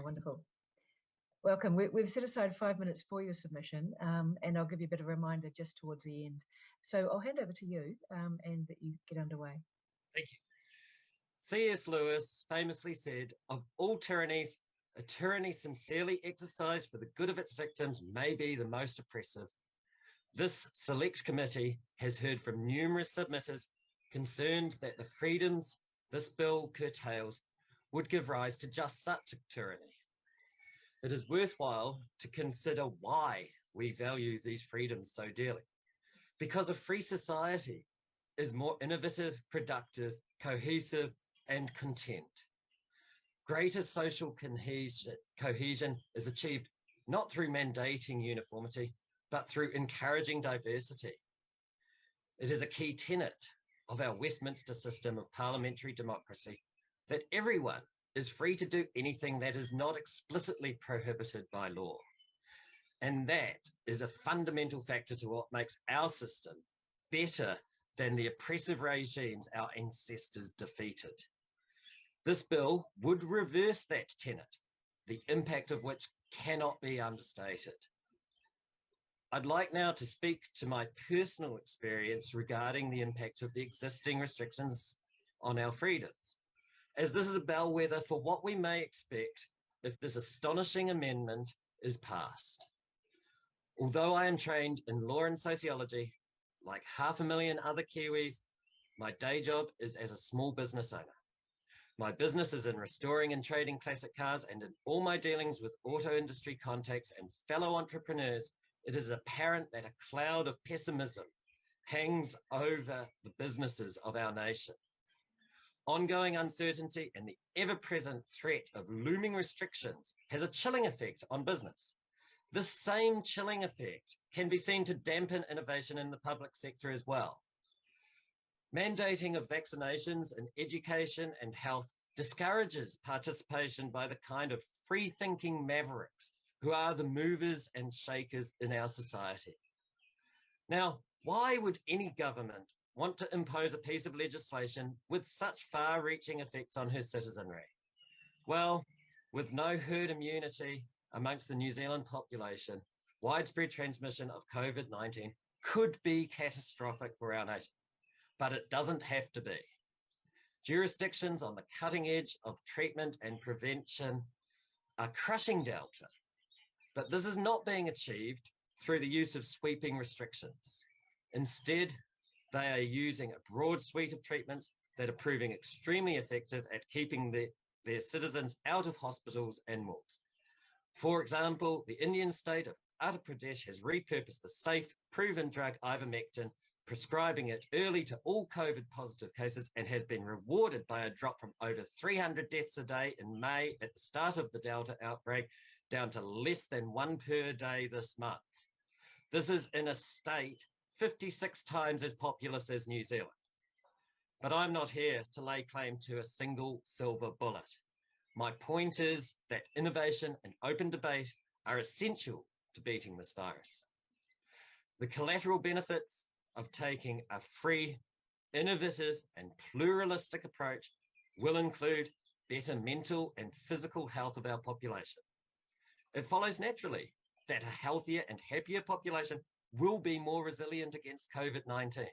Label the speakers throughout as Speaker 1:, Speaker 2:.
Speaker 1: wonderful. Welcome. We've set aside 5 minutes for your submission, and I'll give you a bit of a reminder just towards the end. So I'll hand over to you and that you get underway.
Speaker 2: Thank you. C.S. Lewis famously said, "Of all tyrannies, a tyranny sincerely exercised for the good of its victims may be the most oppressive." This select committee has heard from numerous submitters concerned that the freedoms this bill curtails would give rise to just such a tyranny. It is worthwhile to consider why we value these freedoms so dearly. Because a free society is more innovative, productive, cohesive, and content. Greater social cohesion is achieved not through mandating uniformity, but through encouraging diversity. It is a key tenet of our Westminster system of parliamentary democracy that everyone is free to do anything that is not explicitly prohibited by law. And that is a fundamental factor to what makes our system better than the oppressive regimes our ancestors defeated. This bill would reverse that tenet, the impact of which cannot be understated. I'd like now to speak to my personal experience regarding the impact of the existing restrictions on our freedoms, as this is a bellwether for what we may expect if this astonishing amendment is passed. Although I am trained in law and sociology, like 500,000 other Kiwis, my day job is as a small business owner. My business is in restoring and trading classic cars, and in all my dealings with auto industry contacts and fellow entrepreneurs, it is apparent that a cloud of pessimism hangs over the businesses of our nation. Ongoing uncertainty and the ever-present threat of looming restrictions has a chilling effect on business. This same chilling effect can be seen to dampen innovation in the public sector as well. Mandating of vaccinations in education and health discourages participation by the kind of free-thinking mavericks who are the movers and shakers in our society. Now, why would any government want to impose a piece of legislation with such far-reaching effects on her citizenry? Well, with no herd immunity amongst the New Zealand population, widespread transmission of COVID-19 could be catastrophic for our nation, but it doesn't have to be. Jurisdictions on the cutting edge of treatment and prevention are crushing Delta, but this is not being achieved through the use of sweeping restrictions. Instead, they are using a broad suite of treatments that are proving extremely effective at keeping their citizens out of hospitals and morgues. For example, the Indian state of Uttar Pradesh has repurposed the safe, proven drug ivermectin, prescribing it early to all COVID positive cases, and has been rewarded by a drop from over 300 deaths a day in May at the start of the Delta outbreak down to less than 1 per day this month. This is in a state 56 times as populous as New Zealand. But I'm not here to lay claim to a single silver bullet. My point is that innovation and open debate are essential to beating this virus. The collateral benefits of taking a free, innovative, and pluralistic approach will include better mental and physical health of our population. It follows naturally that a healthier and happier population will be more resilient against COVID-19.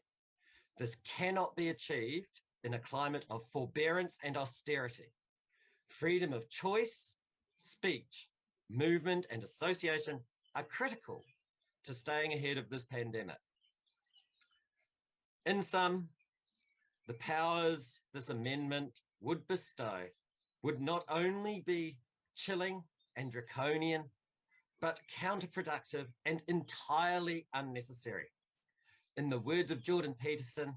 Speaker 2: This cannot be achieved in a climate of forbearance and austerity. Freedom of choice, speech, movement, and association are critical to staying ahead of this pandemic. In sum, the powers this amendment would bestow would not only be chilling and draconian, but counterproductive and entirely unnecessary. In the words of Jordan Peterson,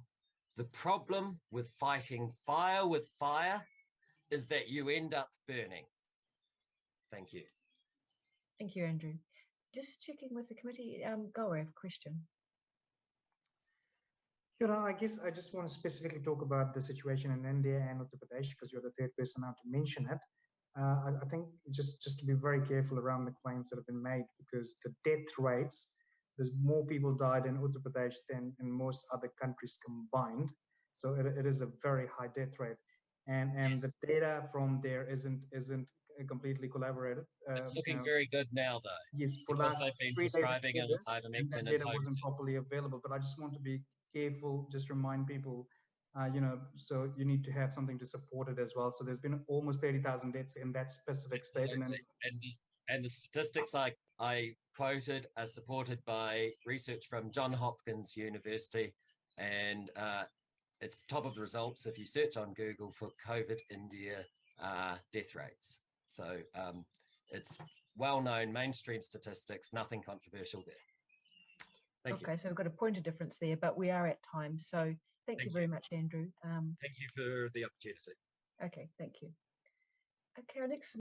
Speaker 2: the problem with fighting fire with fire is that you end up burning. Thank you.
Speaker 1: Thank you, Andrew. Just checking with the committee. Gaurav, I have a question.
Speaker 3: Sure, I guess I just want to specifically talk about the situation in India and Uttar Pradesh because you're the third person now to mention it. I think just to be very careful around the claims that have been made, because the death rates, there's more people died in Uttar Pradesh than in most other countries combined. So it is a very high death rate. And
Speaker 2: Yes.
Speaker 3: The data from there isn't completely collaborated.
Speaker 2: It's looking very good now, though.
Speaker 3: Yes, for
Speaker 2: Because
Speaker 3: last
Speaker 2: they've been
Speaker 3: 3 days
Speaker 2: prescribing
Speaker 3: and that
Speaker 2: ivermectin and
Speaker 3: data wasn't
Speaker 2: Hopkins.
Speaker 3: properly available. But I just want to be careful, just remind people, so you need to have something to support it as well. So there's been almost 30,000 deaths in that specific state.
Speaker 2: And the statistics I quoted are supported by research from Johns Hopkins University, and it's top of the results if you search on Google for COVID India death rates. So it's well-known mainstream statistics, nothing controversial there. Thank you.
Speaker 1: Okay, so we've got a point of difference there, but we are at time. So thank you very much, Andrew.
Speaker 2: Thank you for the opportunity.
Speaker 1: Okay, thank you. Okay, our next